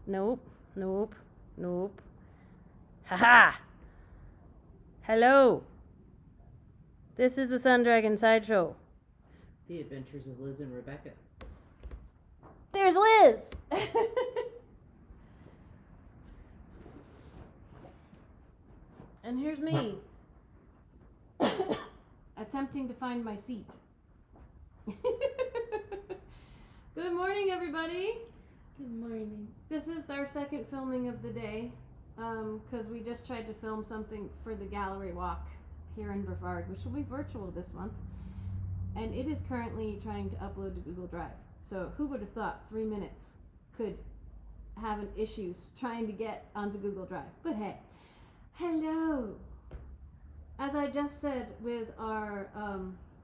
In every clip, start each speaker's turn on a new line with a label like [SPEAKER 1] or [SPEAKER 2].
[SPEAKER 1] Nope. Nope. Nope. Haha! Hello! This is the Sun Dragon Sideshow.
[SPEAKER 2] The Adventures of Liz and Rebecca.
[SPEAKER 1] There's Liz! And here's me. Attempting to find my seat. Good morning, everybody.
[SPEAKER 2] Good morning.
[SPEAKER 1] This is our second filming of the day, because we just tried to film something for the gallery walk here in Brevard, which will be virtual this month, and it is currently trying to upload to Google Drive. So who would have thought 3 minutes could have an issues trying to get onto Google Drive? But hey, hello. As I just said with our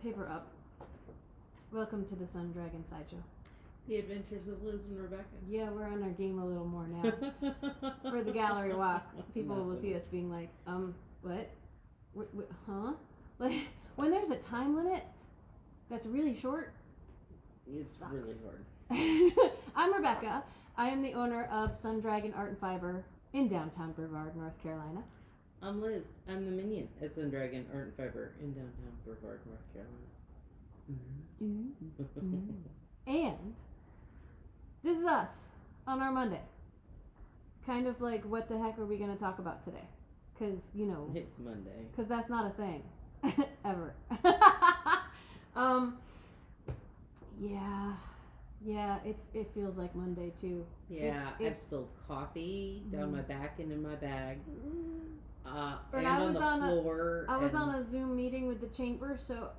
[SPEAKER 1] paper up, welcome to the Sun Dragon Sideshow.
[SPEAKER 2] The Adventures of Liz and Rebecca.
[SPEAKER 1] Yeah, we're on our game a little more now. For the gallery walk, people will see us being like, what? Huh? Like, when there's a time limit that's really short,
[SPEAKER 2] it's
[SPEAKER 1] sucks.
[SPEAKER 2] Really hard.
[SPEAKER 1] I'm Rebecca. I am the owner of Sun Dragon Art and Fiber in downtown Brevard, North Carolina.
[SPEAKER 2] I'm Liz. I'm the minion at Sun Dragon Art and Fiber in downtown Brevard, North Carolina.
[SPEAKER 1] And this is us on our Monday. Kind of like, what the heck are we going to talk about today? Because, you know.
[SPEAKER 2] It's Monday.
[SPEAKER 1] Because that's not a thing. Ever. Yeah, it feels like Monday too.
[SPEAKER 2] Yeah, I've spilled coffee down my back and in my bag. And
[SPEAKER 1] I
[SPEAKER 2] on
[SPEAKER 1] was
[SPEAKER 2] the floor.
[SPEAKER 1] I was on a Zoom meeting with the chamber, so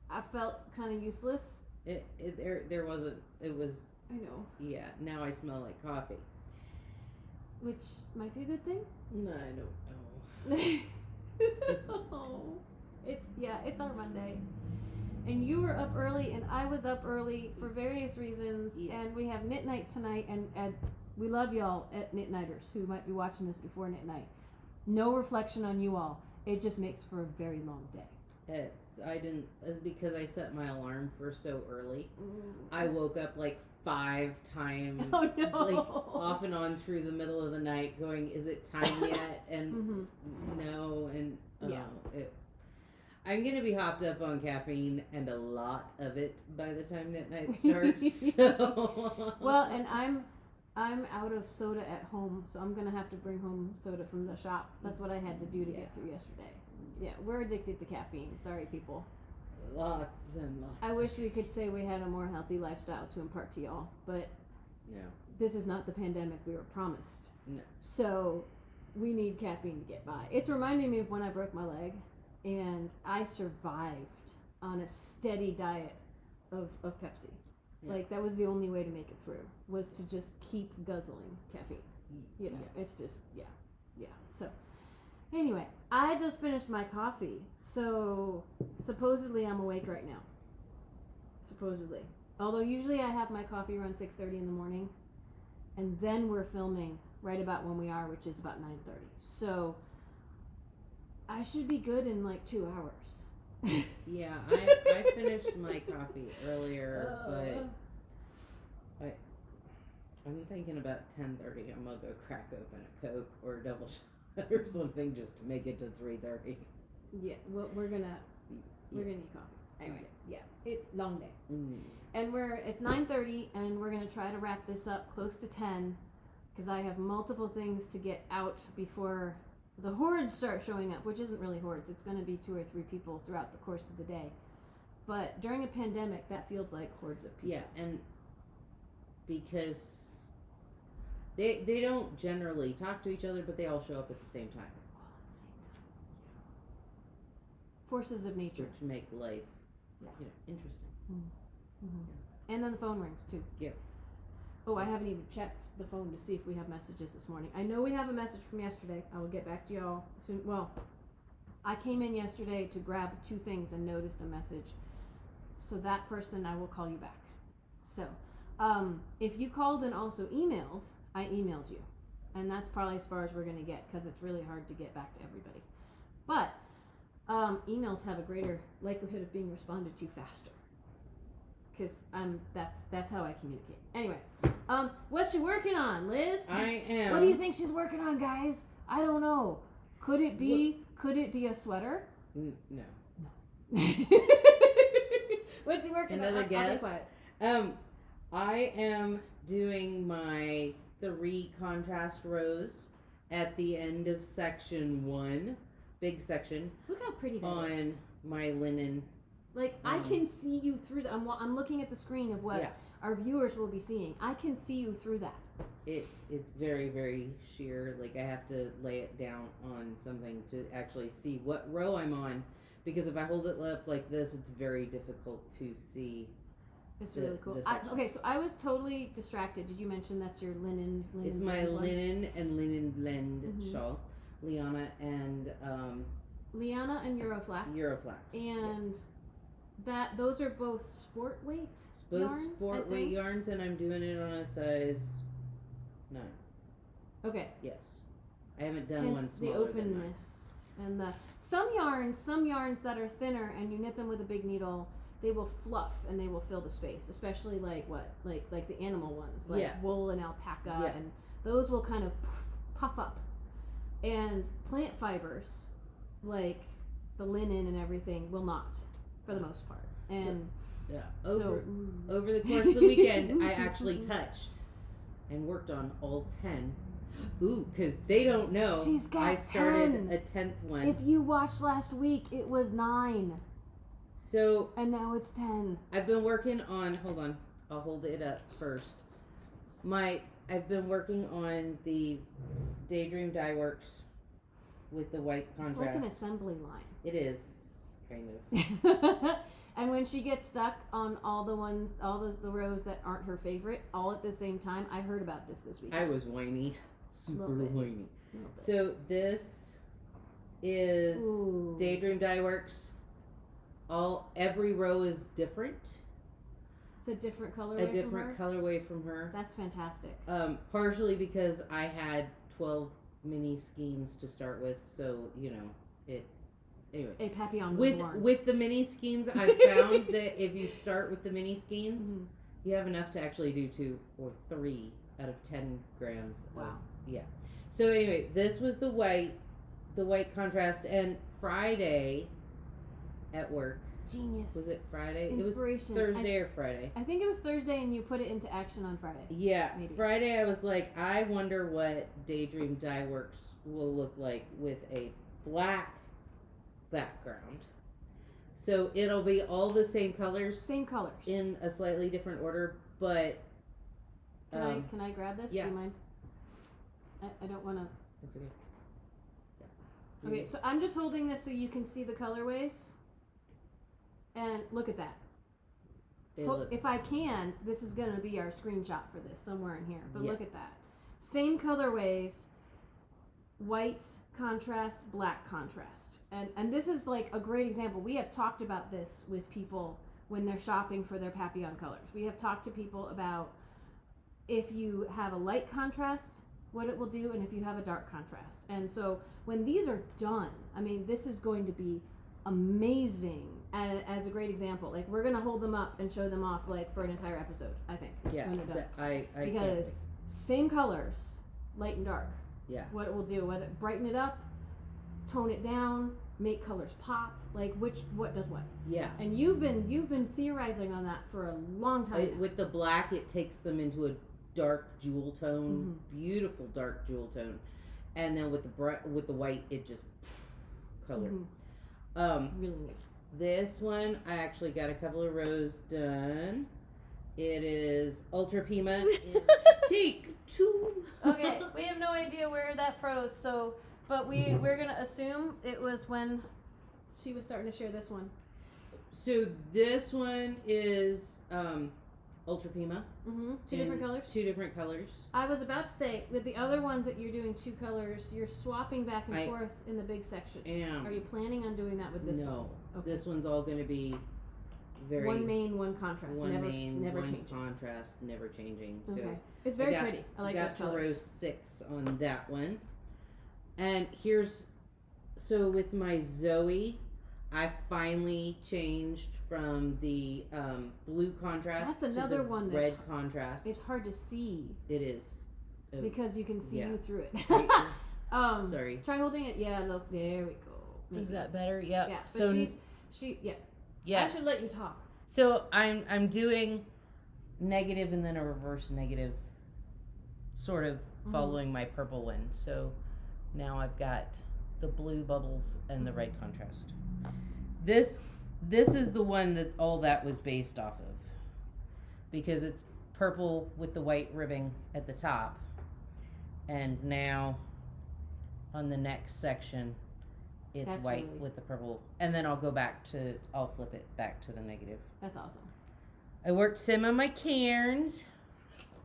[SPEAKER 1] I felt kind of useless.
[SPEAKER 2] There wasn't, it was.
[SPEAKER 1] I know.
[SPEAKER 2] Yeah, now I smell like coffee.
[SPEAKER 1] Which might be a good thing.
[SPEAKER 2] No, I don't know.
[SPEAKER 1] It's our Monday. And you were up early and I was up early for various reasons. Yeah. And we have knit night tonight, and we love y'all at Knit Nighters who might be watching this before knit night. No reflection on you all. It just makes for a very long day.
[SPEAKER 2] It's because I set my alarm for so early. I woke up like 5 times,
[SPEAKER 1] oh, no.
[SPEAKER 2] like off and on through the middle of the night going, is it time yet? And no, and I'm going to be hopped up on caffeine and a lot of it by the time knit night starts. So.
[SPEAKER 1] Well, and I'm out of soda at home, so I'm going to have to bring home soda from the shop. That's what I had to do to get through yesterday. Yeah, we're addicted to caffeine. Sorry, people.
[SPEAKER 2] Lots and lots.
[SPEAKER 1] I wish we could say we had a more healthy lifestyle to impart to y'all, but this is not the pandemic we were promised.
[SPEAKER 2] No.
[SPEAKER 1] So we need caffeine to get by. It's reminding me of when I broke my leg, and I survived on a steady diet of Pepsi. Yeah. Like, that was the only way to make it through, was to just keep guzzling caffeine. You know, it's just, yeah. So, anyway, I just finished my coffee, so supposedly I'm awake right now. Supposedly. Although usually I have my coffee around 6:30 in the morning, and then we're filming right about when we are, which is about 9:30. So, I should be good in like 2 hours.
[SPEAKER 2] Yeah, I finished my coffee earlier, but I'm thinking about 10:30. I'm gonna go crack open a Coke or a double shot or something just to make it to 3:30.
[SPEAKER 1] Yeah, well, we're gonna need coffee. Anyway, long day. And it's 9:30, and we're gonna try to wrap this up close to 10, because I have multiple things to get out before the hordes start showing up, which isn't really hordes. It's going to be 2 or 3 people throughout the course of the day. But during a pandemic, that feels like hordes of people.
[SPEAKER 2] Yeah, and because they don't generally talk to each other, but they all show up at the same time.
[SPEAKER 1] All at the same time. Forces of nature.
[SPEAKER 2] Which make life, interesting.
[SPEAKER 1] Yeah. And then the phone rings, too.
[SPEAKER 2] Yeah.
[SPEAKER 1] Oh, I haven't even checked the phone to see if we have messages this morning. I know we have a message from yesterday. I will get back to y'all soon. Well, I came in yesterday to grab 2 things and noticed a message. So that person, I will call you back. So, if you called and also emailed, I emailed you. And that's probably as far as we're going to get, because it's really hard to get back to everybody. But emails have a greater likelihood of being responded to faster. because that's how I communicate. Anyway, what's she working on, Liz?
[SPEAKER 2] I am.
[SPEAKER 1] What do you think she's working on, guys? I don't know. Could it be a sweater?
[SPEAKER 2] No.
[SPEAKER 1] What's she working on?
[SPEAKER 2] Another guess?
[SPEAKER 1] I'll be quiet.
[SPEAKER 2] I am doing my 3 contrast rows at the end of section 1, big section.
[SPEAKER 1] Look how pretty that
[SPEAKER 2] on
[SPEAKER 1] is.
[SPEAKER 2] My linen.
[SPEAKER 1] Like, I can see you through that. I'm looking at the screen of what our viewers will be seeing. I can see you through that.
[SPEAKER 2] It's very, very sheer. Like, I have to lay it down on something to actually see what row I'm on. Because if I hold it up like this, it's very difficult to see.
[SPEAKER 1] It's really cool. Okay, so I was totally distracted. Did you mention that's your linen
[SPEAKER 2] it's my linen and linen blend shawl. Liana and
[SPEAKER 1] Euroflax.
[SPEAKER 2] Euroflax.
[SPEAKER 1] And those are both sport weight yarns,
[SPEAKER 2] sport weight yarns, and I'm doing it on a size 9.
[SPEAKER 1] Okay.
[SPEAKER 2] Yes. I haven't done one smaller
[SPEAKER 1] the openness and some yarns that are thinner and you knit them with a big needle, they will fluff and they will fill the space, especially like the animal ones, like wool and alpaca, and those will kind of puff up. And plant fibers, like the linen and everything, will not, for the most part. And
[SPEAKER 2] over the course of the weekend, I actually touched and worked on all 10. Ooh, because they don't know.
[SPEAKER 1] She's got
[SPEAKER 2] I started
[SPEAKER 1] 10.
[SPEAKER 2] a 10th one.
[SPEAKER 1] If you watched last week, it was 9.
[SPEAKER 2] So
[SPEAKER 1] and now it's 10.
[SPEAKER 2] I've been working on. Hold on, I'll hold it up first. I've been working on the Daydream Dye Works with the white contrast.
[SPEAKER 1] It's like an assembly line.
[SPEAKER 2] It is kind of.
[SPEAKER 1] And when she gets stuck on all the rows that aren't her favorite, all at the same time, I heard about this week.
[SPEAKER 2] I was whiny, super whiny. So this is Daydream Dye Works. Every row is different.
[SPEAKER 1] It's a different colorway
[SPEAKER 2] from her.
[SPEAKER 1] That's fantastic.
[SPEAKER 2] Partially because I had 12 mini skeins to start with, so it. Anyway,
[SPEAKER 1] a Papillon was born.
[SPEAKER 2] With the mini skeins, I found that if you start with the mini skeins, you have enough to actually do 2 or 3 out of 10 grams.
[SPEAKER 1] Wow.
[SPEAKER 2] So anyway, this was the white contrast, and Friday at work.
[SPEAKER 1] Genius.
[SPEAKER 2] Was it Friday?
[SPEAKER 1] Inspiration.
[SPEAKER 2] It was Thursday or Friday.
[SPEAKER 1] I think it was Thursday, and you put it into action on Friday.
[SPEAKER 2] Yeah, maybe. Friday I was like, I wonder what Daydream Dye Works will look like with a black background. So it'll be all the same colors. In a slightly different order, but...
[SPEAKER 1] Can I grab this?
[SPEAKER 2] Yeah.
[SPEAKER 1] Do you mind? I don't want to...
[SPEAKER 2] It's okay. Yeah.
[SPEAKER 1] Okay, so I'm just holding this so you can see the colorways. And look at that. If I can, this is going to be our screenshot for this somewhere in here. But look at that. Same colorways, white contrast, black contrast. And this is like a great example. We have talked about this with people when they're shopping for their Papillon colors. We have talked to people about if you have a light contrast, what it will do, and if you have a dark contrast. And so when these are done, I mean, this is going to be amazing as a great example. Like, we're going to hold them up and show them off, like, for an entire episode, I think.
[SPEAKER 2] Yeah.
[SPEAKER 1] When they're done.
[SPEAKER 2] Because
[SPEAKER 1] same colors, light and dark.
[SPEAKER 2] Yeah.
[SPEAKER 1] What it will do, whether brighten it up, tone it down, make colors pop, like what does what.
[SPEAKER 2] Yeah.
[SPEAKER 1] And you've been theorizing on that for a long time now.
[SPEAKER 2] With the black, it takes them into a dark jewel tone, beautiful dark jewel tone. And then with the white, it just color.
[SPEAKER 1] Really neat.
[SPEAKER 2] This one, I actually got a couple of rows done. It is Ultra Pima in Take 2.
[SPEAKER 1] Okay, we have no idea where that froze, but we're gonna assume it was when she was starting to share this one.
[SPEAKER 2] So this one is Ultra Pima.
[SPEAKER 1] Two different colors?
[SPEAKER 2] 2 different colors.
[SPEAKER 1] I was about to say, with the other ones that you're doing 2 colors, you're swapping back and forth in the big sections. Are you planning on doing that with this one?
[SPEAKER 2] No. Okay. This one's all going to be very...
[SPEAKER 1] One main, one contrast.
[SPEAKER 2] One
[SPEAKER 1] never
[SPEAKER 2] changing.
[SPEAKER 1] Changing.
[SPEAKER 2] Contrast, never changing.
[SPEAKER 1] Okay.
[SPEAKER 2] So
[SPEAKER 1] it's very pretty. I like those colors.
[SPEAKER 2] Got to row 6 on that one. And so with my Zoe, I finally changed from the blue contrast
[SPEAKER 1] That's another
[SPEAKER 2] to the
[SPEAKER 1] one
[SPEAKER 2] red contrast.
[SPEAKER 1] It's hard to see.
[SPEAKER 2] It is. Oh,
[SPEAKER 1] because you can see
[SPEAKER 2] yeah.
[SPEAKER 1] you through it.
[SPEAKER 2] Sorry.
[SPEAKER 1] Try holding it. Yeah, look, there we go. Maybe.
[SPEAKER 2] Is that better? Yep.
[SPEAKER 1] Yeah. But
[SPEAKER 2] So
[SPEAKER 1] yeah. I should let you talk.
[SPEAKER 2] So I'm doing negative and then a reverse negative, sort of following my purple one. So now I've got the blue bubbles and the red contrast. This is the one that all that was based off of, because it's purple with the white ribbing at the top, and now on the next section it's white with the purple, and then I'll flip it back to the negative.
[SPEAKER 1] That's awesome.
[SPEAKER 2] I worked some on my cairns.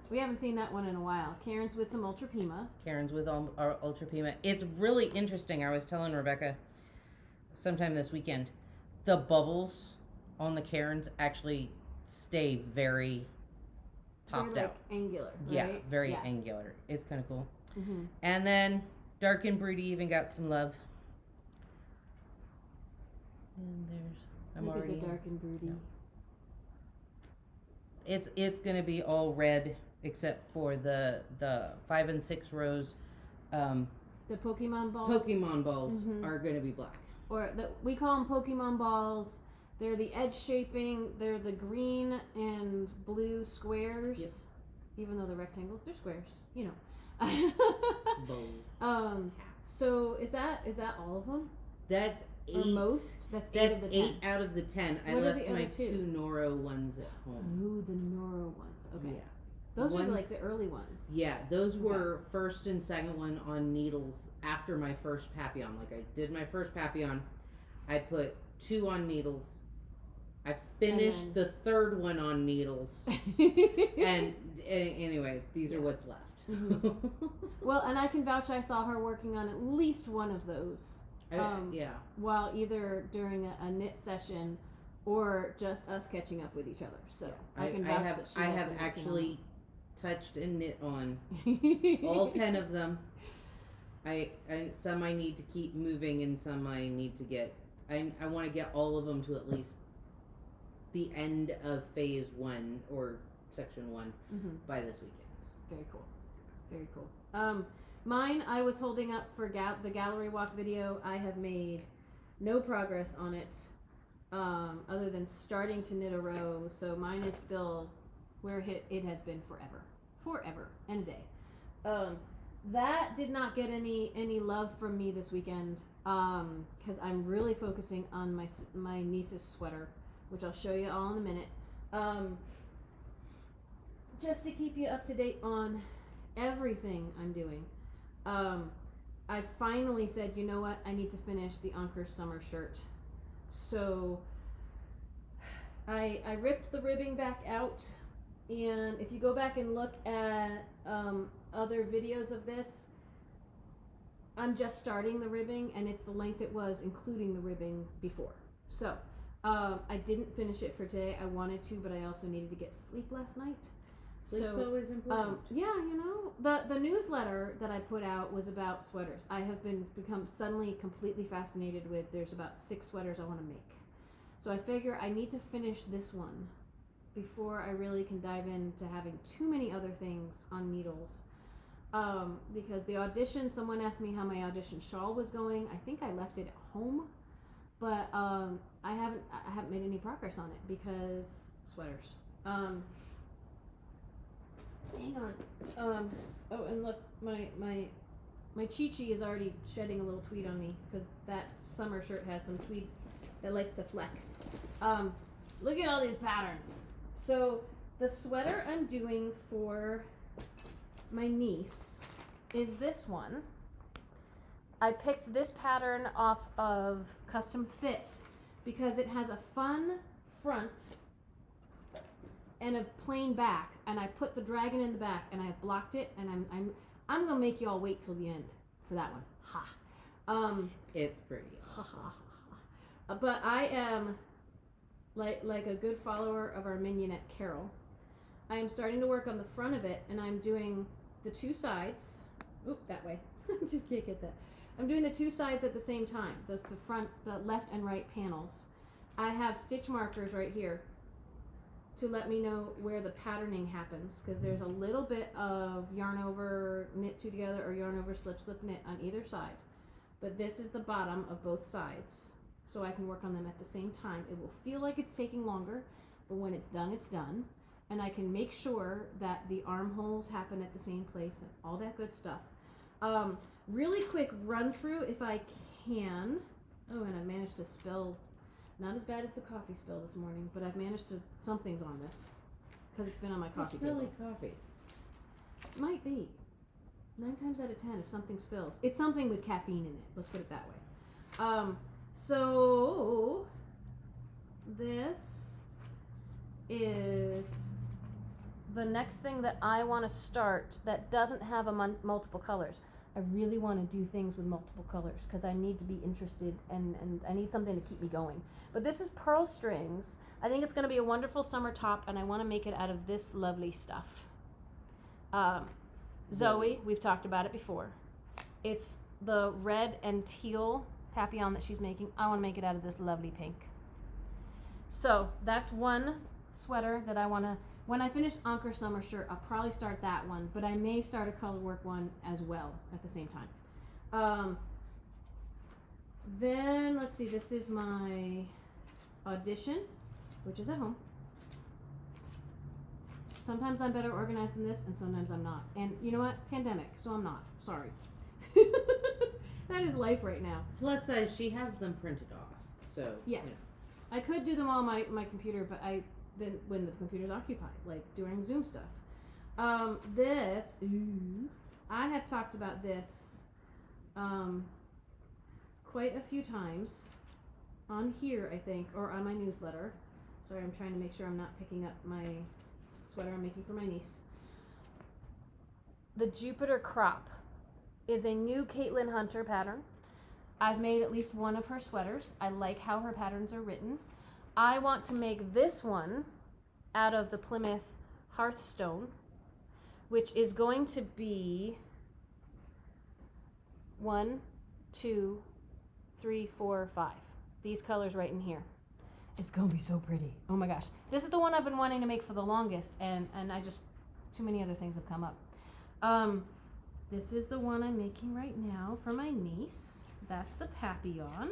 [SPEAKER 1] We haven't seen that one in a while. Cairns with some Ultra Pima.
[SPEAKER 2] Cairns with our Ultra Pima. It's really interesting. I was telling Rebecca sometime this weekend, the bubbles on the cairns actually stay very popped
[SPEAKER 1] They're
[SPEAKER 2] out.
[SPEAKER 1] Angular, right?
[SPEAKER 2] Yeah, very angular. It's kind of cool.
[SPEAKER 1] Mm-hmm.
[SPEAKER 2] And then Dark and Broody even got some love. And
[SPEAKER 1] Look at the Dark and Broody.
[SPEAKER 2] Yeah. It's gonna be all red except for the 5 and 6 rows.
[SPEAKER 1] The Pokemon balls.
[SPEAKER 2] Pokemon balls are gonna be black.
[SPEAKER 1] We call them Pokemon balls. They're the edge shaping. They're the green and blue squares.
[SPEAKER 2] Yep.
[SPEAKER 1] Even though they're rectangles, they're squares. You know. So is that all of them?
[SPEAKER 2] That's 8.
[SPEAKER 1] Or most? That's 8 of the 10.
[SPEAKER 2] 8 out of the 10. I left my 2 Noro ones at home.
[SPEAKER 1] Oh, the Noro ones. Okay.
[SPEAKER 2] Yeah.
[SPEAKER 1] Those are like the early ones.
[SPEAKER 2] Yeah, those were first and second one on needles after my first Papillon. Like I did my first Papillon, I put 2 on needles. I finished the third one on needles. and anyway, these are what's left.
[SPEAKER 1] Mm-hmm. Well, and I can vouch I saw her working on at least one of those. While either during a knit session or just us catching up with each other. So I can vouch that she has been
[SPEAKER 2] actually touched and knit on all 10 of them. Some I need to keep moving, and some I need to get. I want to get all of them to at least the end of phase 1 or section 1 by this weekend.
[SPEAKER 1] Very cool. Very cool. Mine I was holding up for the gallery walk video. I have made no progress on it, other than starting to knit a row. So mine is still where it has been forever and a day. That did not get any love from me this weekend, because I'm really focusing on my niece's sweater, which I'll show you all in a minute. Just to keep you up to date on everything I'm doing. I finally said, you know what, I need to finish the Anker summer shirt. So I ripped the ribbing back out, and if you go back and look at other videos of this, I'm just starting the ribbing, and it's the length it was including the ribbing before. So I didn't finish it for today. I wanted to, but I also needed to get sleep last night.
[SPEAKER 2] Sleep's always important.
[SPEAKER 1] Yeah, you know, the newsletter that I put out was about sweaters. I have become suddenly completely fascinated with. There's about 6 sweaters I want to make, so I figure I need to finish this one before I really can dive into having too many other things on needles. Because the audition, someone asked me how my audition shawl was going. I think I left it at home, but I haven't made any progress on it because sweaters. Hang on. Oh, and look, my Chi-Chi is already shedding a little tweed on me because that summer shirt has some tweed that likes to fleck. Look at all these patterns. So the sweater I'm doing for my niece is this one. I picked this pattern off of Custom Fit because it has a fun front and a plain back, and I put the dragon in the back, and I've blocked it, and I'm gonna make you all wait till the end for that one. Ha.
[SPEAKER 2] It's pretty awesome.
[SPEAKER 1] But I am like a good follower of our mignonette Carol. I am starting to work on the front of it, and I'm doing the 2 sides. Oop, that way. Just can't get that. I'm doing the two sides at the same time, the front, the left and right panels. I have stitch markers right here to let me know where the patterning happens, because there's a little bit of yarn over knit two together or yarn over slip knit on either side, but this is the bottom of both sides, so I can work on them at the same time. It will feel like it's taking longer, but when it's done, and I can make sure that the armholes happen at the same place and all that good stuff. Really quick run through if I can. Oh, and I managed to spill. Not as bad as the coffee spill this morning, but I've managed to, something's on this, because it's been on my coffee table.
[SPEAKER 2] It's really coffee.
[SPEAKER 1] Might be. 9 times out of 10 if something spills. It's something with caffeine in it, let's put it that way. So, this is the next thing that I want to start that doesn't have a multiple colors. I really want to do things with multiple colors because I need to be interested and I need something to keep me going. But this is pearl strings. I think it's going to be a wonderful summer top, and I want to make it out of this lovely stuff. Zoe, we've talked about it before. It's the red and teal Papillon that she's making. I want to make it out of this lovely pink. So that's one sweater that I want to, when I finish Anchor Summer shirt, I'll probably start that one, but I may start a color work one as well at the same time. Then, let's see, this is my audition, which is at home. Sometimes I'm better organized than this, and sometimes I'm not. And you know what? Pandemic, so I'm not. Sorry. That is life right now.
[SPEAKER 2] Plus, she has them printed off, so.
[SPEAKER 1] Yeah. You know. I could do them on my computer, but then when the computer's occupied, like during Zoom stuff. I have talked about this quite a few times on here, I think, or on my newsletter. Sorry, I'm trying to make sure I'm not picking up my sweater I'm making for my niece. The Jupiter Crop is a new Caitlin Hunter pattern. I've made at least one of her sweaters. I like how her patterns are written. I want to make this one out of the Plymouth Hearthstone, which is going to be 1, 2, 3, 4, 5. These colors right in here. It's gonna be so pretty. Oh my gosh. This is the one I've been wanting to make for the longest, and I just, too many other things have come up. This is the one I'm making right now for my niece. That's the Papillon.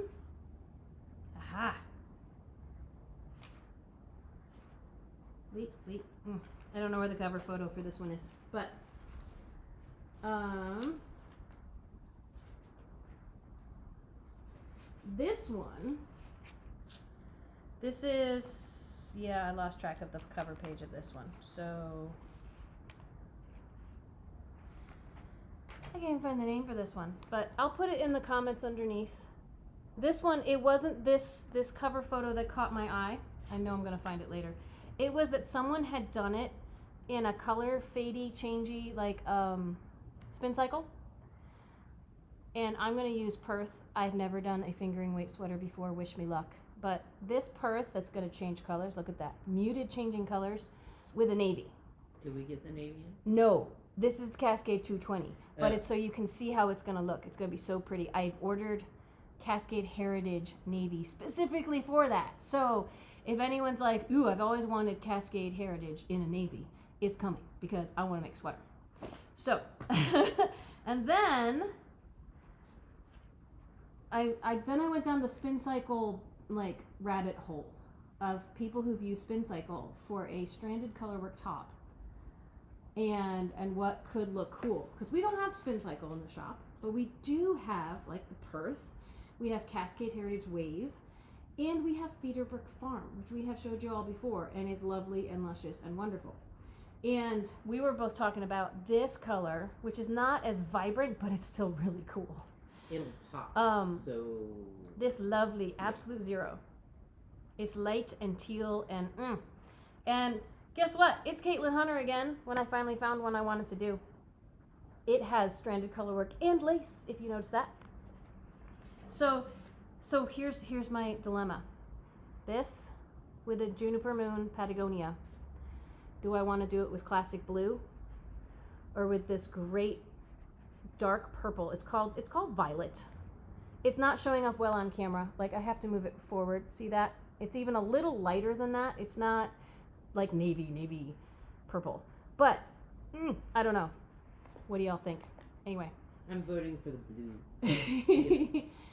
[SPEAKER 1] Aha. Wait. I don't know where the cover photo for this one is, but this one, this is, yeah, I lost track of the cover page of this one, so I can't even find the name for this one, but I'll put it in the comments underneath. This one, it wasn't this cover photo that caught my eye. I know I'm gonna find it later. It was that someone had done it in a color fadey, changey, like spin cycle. And I'm gonna use Perth. I've never done a fingering weight sweater before, wish me luck. But this Perth that's gonna change colors, look at that. Muted changing colors with a navy.
[SPEAKER 2] Did we get the navy in?
[SPEAKER 1] No, this is the Cascade 220. But it's so you can see how it's gonna look. It's gonna be so pretty. I've ordered Cascade Heritage Navy specifically for that. So if anyone's like, ooh, I've always wanted Cascade Heritage in a navy, it's coming because I want to make a sweater. So, and then I went down the spin cycle like rabbit hole of people who've used spin cycle for a stranded colorwork top and what could look cool, because we don't have spin cycle in the shop, but we do have like the Perth, we have Cascade Heritage Wave, and we have Feederbrook Farm, which we have showed you all before, and is lovely and luscious and wonderful. And we were both talking about this color, which is not as vibrant, but it's still really cool.
[SPEAKER 2] It'll pop.
[SPEAKER 1] This lovely Absolute Zero. It's light and teal and guess what? It's Caitlin Hunter again. When I finally found one I wanted to do, it has stranded colorwork and lace. If you notice that. So here's my dilemma. This with a Juniper Moon Patagonia. Do I want to do it with classic blue or with this great dark purple. It's called Violet. It's not showing up well on camera. Like, I have to move it forward. See that? It's even a little lighter than that. It's not like navy purple. But I don't know. What do y'all think? Anyway.
[SPEAKER 2] I'm voting for the blue.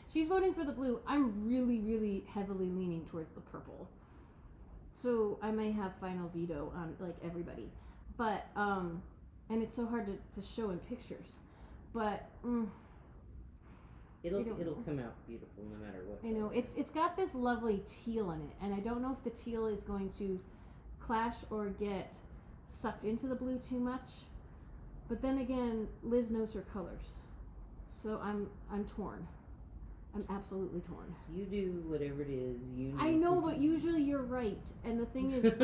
[SPEAKER 1] She's voting for the blue. I'm really, really heavily leaning towards the purple. So I may have final veto on like everybody. But and it's so hard to show in pictures. But
[SPEAKER 2] it'll come out beautiful no matter what.
[SPEAKER 1] I know it's got this lovely teal in it, and I don't know if the teal is going to clash or get sucked into the blue too much. But then again, Liz knows her colors, so I'm torn. I'm absolutely torn.
[SPEAKER 2] You do whatever it is you need.
[SPEAKER 1] I know, but usually you're right. And the thing is,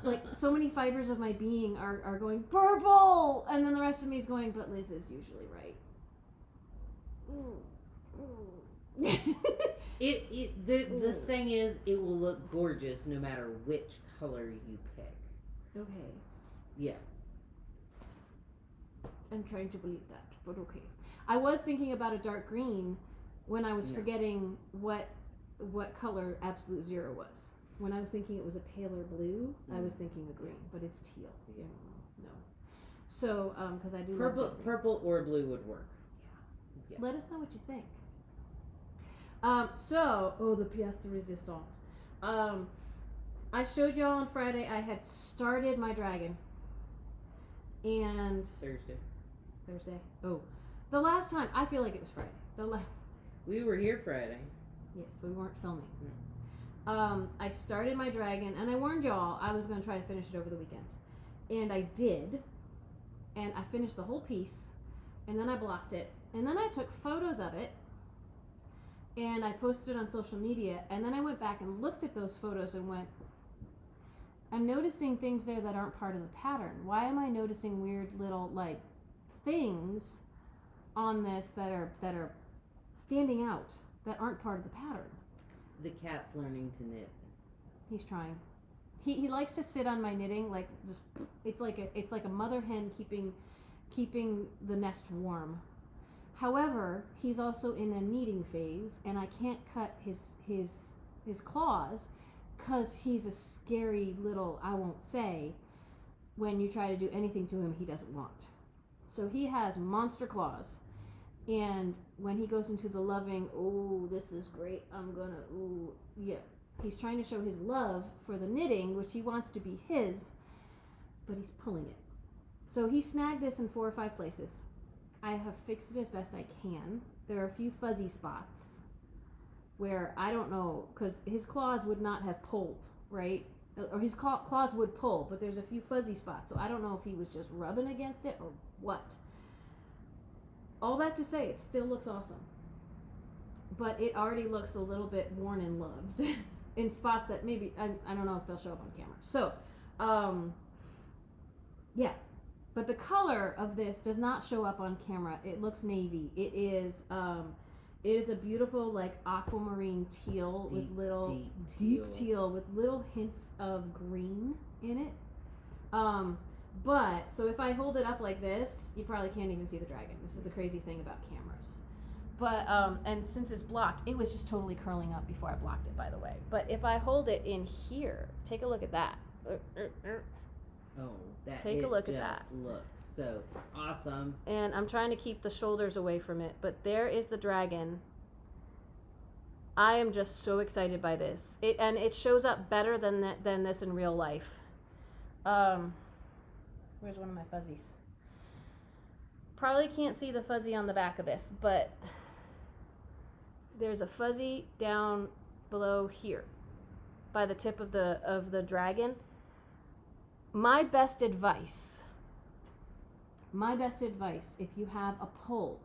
[SPEAKER 1] like so many fibers of my being are going purple, and then the rest of me is going, but Liz is usually right.
[SPEAKER 2] The thing is, it will look gorgeous no matter which color you pick.
[SPEAKER 1] Okay.
[SPEAKER 2] Yeah.
[SPEAKER 1] I'm trying to believe that, but okay. I was thinking about a dark green when I was forgetting what color Absolute Zero was. When I was thinking it was a paler blue, I was thinking a green, but it's teal. Yeah. No. So, because I do
[SPEAKER 2] purple or blue would work.
[SPEAKER 1] Yeah. Let us know what you think. The pièce de résistance. I showed y'all on Friday I had started my dragon. And
[SPEAKER 2] Thursday.
[SPEAKER 1] Oh, the last time, I feel like it was Friday.
[SPEAKER 2] We were here Friday.
[SPEAKER 1] Yes, we weren't filming. I started my dragon, and I warned y'all I was going to try to finish it over the weekend. And I did. And I finished the whole piece. And then I blocked it. And then I took photos of it. And I posted it on social media. And then I went back and looked at those photos and went, I'm noticing things there that aren't part of the pattern. Why am I noticing weird little, like, things on this that are standing out that aren't part of the pattern?
[SPEAKER 2] The cat's learning to knit.
[SPEAKER 1] He's trying. He likes to sit on my knitting, like just it's like a mother hen keeping the nest warm. However, he's also in a kneading phase, and I can't cut his claws because he's a scary little, I won't say, when you try to do anything to him he doesn't want. So he has monster claws. And when he goes into the loving, oh, this is great, I'm gonna, ooh, yeah. He's trying to show his love for the knitting, which he wants to be his, but he's pulling it. So he snagged this in 4 or 5 places. I have fixed it as best I can. There are a few fuzzy spots where I don't know, because his claws would not have pulled, right? Or his claws would pull, but there's a few fuzzy spots, so I don't know if he was just rubbing against it or what. All that to say, it still looks awesome. But it already looks a little bit worn and loved in spots that maybe, I don't know if they'll show up on camera. So, yeah. But the color of this does not show up on camera. It looks navy. It is a beautiful, like, aquamarine teal with little deep teal with little hints of green in it. But so if I hold it up like this, you probably can't even see the dragon. This is the crazy thing about cameras. But and since it's blocked, it was just totally curling up before I blocked it, by the way. But if I hold it in here, take a look at that.
[SPEAKER 2] Oh, that
[SPEAKER 1] take a look at that.
[SPEAKER 2] Looks so awesome.
[SPEAKER 1] And I'm trying to keep the shoulders away from it, but there is the dragon. I am just so excited by this. It shows up better than this in real life. Where's one of my fuzzies? Probably can't see the fuzzy on the back of this, but there's a fuzzy down below here by the tip of the dragon. My best advice, if you have a pull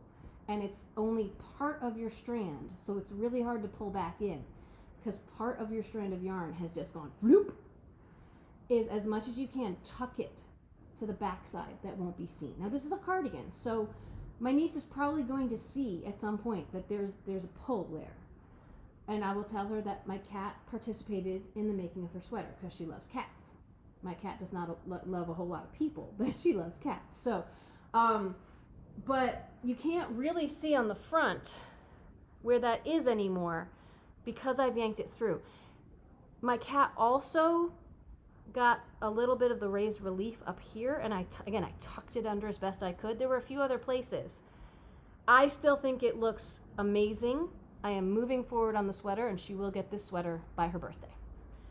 [SPEAKER 1] and it's only part of your strand, so it's really hard to pull back in because part of your strand of yarn has just gone floop, is as much as you can tuck it to the backside that won't be seen. Now this is a cardigan, so my niece is probably going to see at some point that there's a pull there. And I will tell her that my cat participated in the making of her sweater because she loves cats. My cat does not love a whole lot of people, but she loves cats. So, but you can't really see on the front where that is anymore because I've yanked it through. My cat also got a little bit of the raised relief up here, and I tucked it under as best I could. There were a few other places. I still think it looks amazing. I am moving forward on the sweater, and she will get this sweater by her birthday.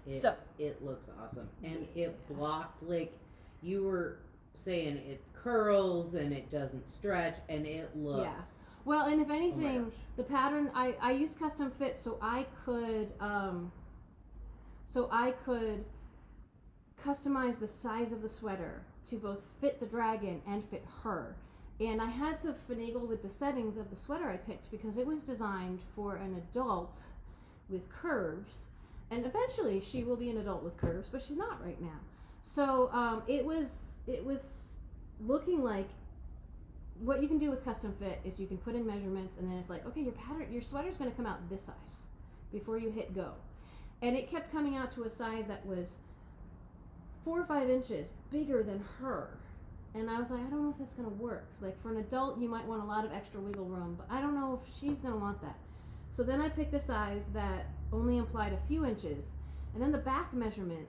[SPEAKER 2] It looks awesome. And it blocked, like you were saying, it curls and it doesn't stretch, and it looks...
[SPEAKER 1] Yeah. Well, and if anything, the pattern, I used custom fit so I could customize the size of the sweater to both fit the dragon and fit her. And I had to finagle with the settings of the sweater I picked because it was designed for an adult with curves. And eventually she will be an adult with curves, but she's not right now. So it was looking like what you can do with custom fit is you can put in measurements, and then it's like, okay, your sweater's going to come out this size before you hit go. And it kept coming out to a size that was 4 or 5 inches bigger than her. And I was like, I don't know if that's going to work. Like, for an adult, you might want a lot of extra wiggle room, but I don't know if she's going to want that. So then I picked a size that only implied a few inches, and then the back measurement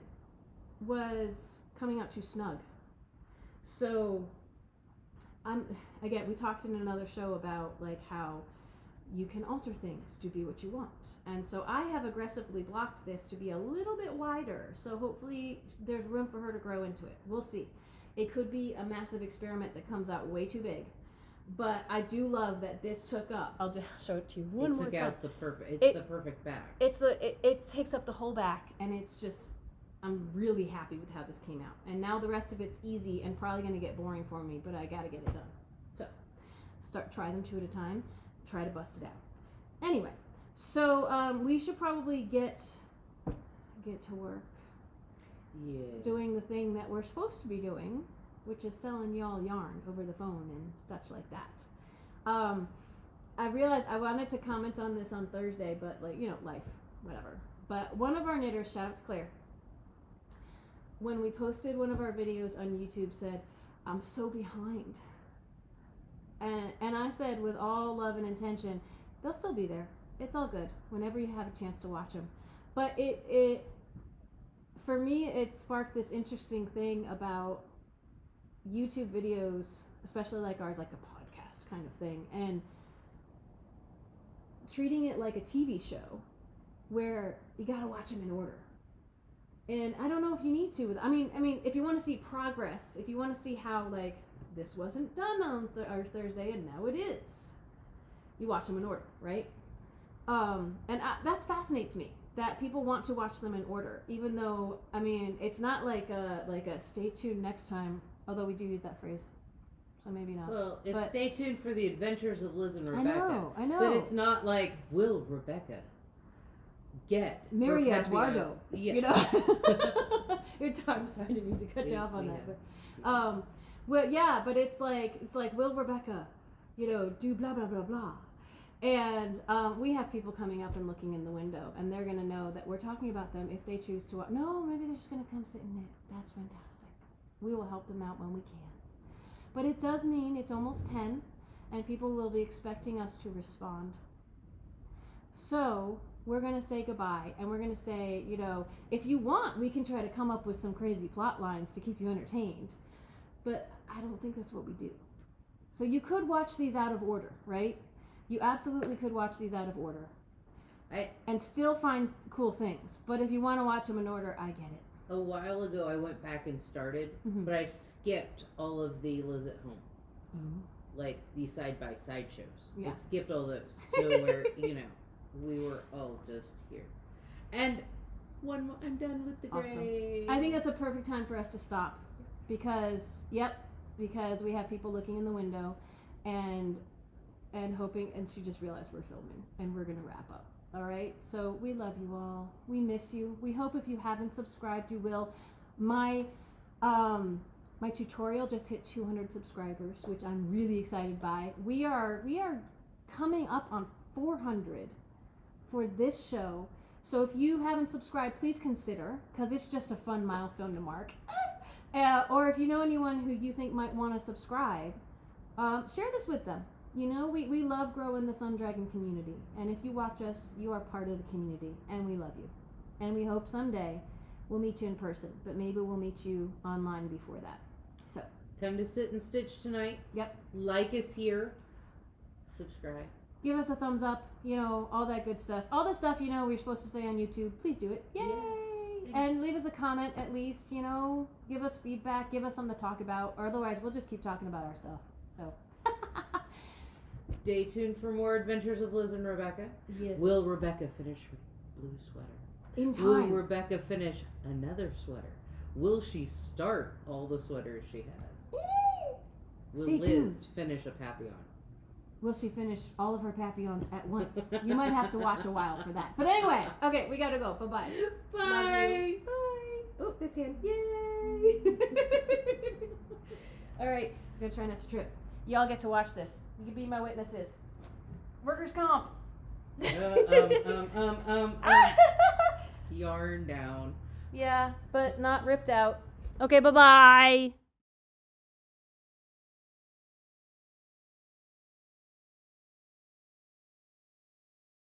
[SPEAKER 1] was coming out too snug. So we talked in another show about like how you can alter things to be what you want. And so I have aggressively blocked this to be a little bit wider. So hopefully there's room for her to grow into it. We'll see. It could be a massive experiment that comes out way too big. But I do love that this took up. I'll just show it to you one more time.
[SPEAKER 2] It took out the perfect back.
[SPEAKER 1] It takes up the whole back, and it's just, I'm really happy with how this came out. And now the rest of it's easy and probably going to get boring for me, but I got to get it done. So try them 2 at a time. Try to bust it out. Anyway, so we should probably get to work.
[SPEAKER 2] Yeah.
[SPEAKER 1] Doing the thing that we're supposed to be doing, which is selling y'all yarn over the phone and such like that. I realized I wanted to comment on this on Thursday, but life, whatever. But one of our knitters, shout out to Claire, when we posted one of our videos on YouTube, said, "I'm so behind." And I said, with all love and intention, they'll still be there. It's all good whenever you have a chance to watch them. But it for me, it sparked this interesting thing about YouTube videos, especially like ours, like a podcast kind of thing, and treating it like a TV show where you gotta watch them in order. And I don't know if you need to. I mean, if you want to see progress, if you want to see how like this wasn't done on Thursday and now it is, you watch them in order, right? That fascinates me that people want to watch them in order, even though it's not like a stay tuned next time. Although we do use that phrase, so maybe not.
[SPEAKER 2] Well, stay tuned for the adventures of Liz and Rebecca.
[SPEAKER 1] I know.
[SPEAKER 2] But it's not like, will Rebecca get
[SPEAKER 1] Mary Eduardo?
[SPEAKER 2] Yeah.
[SPEAKER 1] I'm sorry, I didn't mean to cut you off on that. But, but it's like, will Rebecca, do blah blah blah blah, and we have people coming up and looking in the window, and they're gonna know that we're talking about them if they choose to. No, maybe they're just gonna come sit and knit. That's fantastic. We will help them out when we can. But it does mean it's almost 10, and people will be expecting us to respond. So we're going to say goodbye, and we're going to say, if you want, we can try to come up with some crazy plot lines to keep you entertained. But I don't think that's what we do. So you could watch these out of order, right? You absolutely could watch these out of order. And still find cool things. But if you want to watch them in order, I get it.
[SPEAKER 2] A while ago, I went back and started, but I skipped all of the Liz at Home.
[SPEAKER 1] Mm-hmm.
[SPEAKER 2] Like the side-by-side shows.
[SPEAKER 1] Yeah.
[SPEAKER 2] I skipped all those. So where, we were all just here. And I'm done with the gray.
[SPEAKER 1] Awesome. I think that's a perfect time for us to stop. Because we have people looking in the window and hoping, and she just realized we're filming, and we're going to wrap up. All right, so we love you all. We miss you. We hope if you haven't subscribed, you will. My tutorial just hit 200 subscribers, which I'm really excited by. We are coming up on 400 for this show. So if you haven't subscribed, please consider, because it's just a fun milestone to mark. Or if you know anyone who you think might want to subscribe, share this with them. You know, we love growing the Sun Dragon community. And if you watch us, you are part of the community. And we love you. And we hope someday we'll meet you in person. But maybe we'll meet you online before that. So.
[SPEAKER 2] Come to Sit and Stitch tonight.
[SPEAKER 1] Yep.
[SPEAKER 2] Like us here. Subscribe.
[SPEAKER 1] Give us a thumbs up. You know, all that good stuff. All the stuff, you know, we're supposed to say on YouTube. Please do it. Yay! Yeah. And leave us a comment at least, you know. Give us feedback. Give us something to talk about. Or otherwise, we'll just keep talking about our stuff. So.
[SPEAKER 2] Stay tuned for more adventures of Liz and Rebecca.
[SPEAKER 1] Yes.
[SPEAKER 2] Will Rebecca finish her blue sweater?
[SPEAKER 1] In time.
[SPEAKER 2] Will Rebecca finish another sweater? Will she start all the sweaters she has? Will
[SPEAKER 1] Stay
[SPEAKER 2] Liz
[SPEAKER 1] tuned.
[SPEAKER 2] finish a Papillon?
[SPEAKER 1] Will she finish all of her Papillons at once? You might have to watch a while for that. But anyway, okay, we gotta go. Bye-bye.
[SPEAKER 2] Bye.
[SPEAKER 1] Bye. Oh, this hand. Yay. All right, I'm gonna try not to trip. Y'all get to watch this. You can be my witnesses. Workers' comp.
[SPEAKER 2] Yarn down.
[SPEAKER 1] Yeah, but not ripped out. Okay, bye-bye.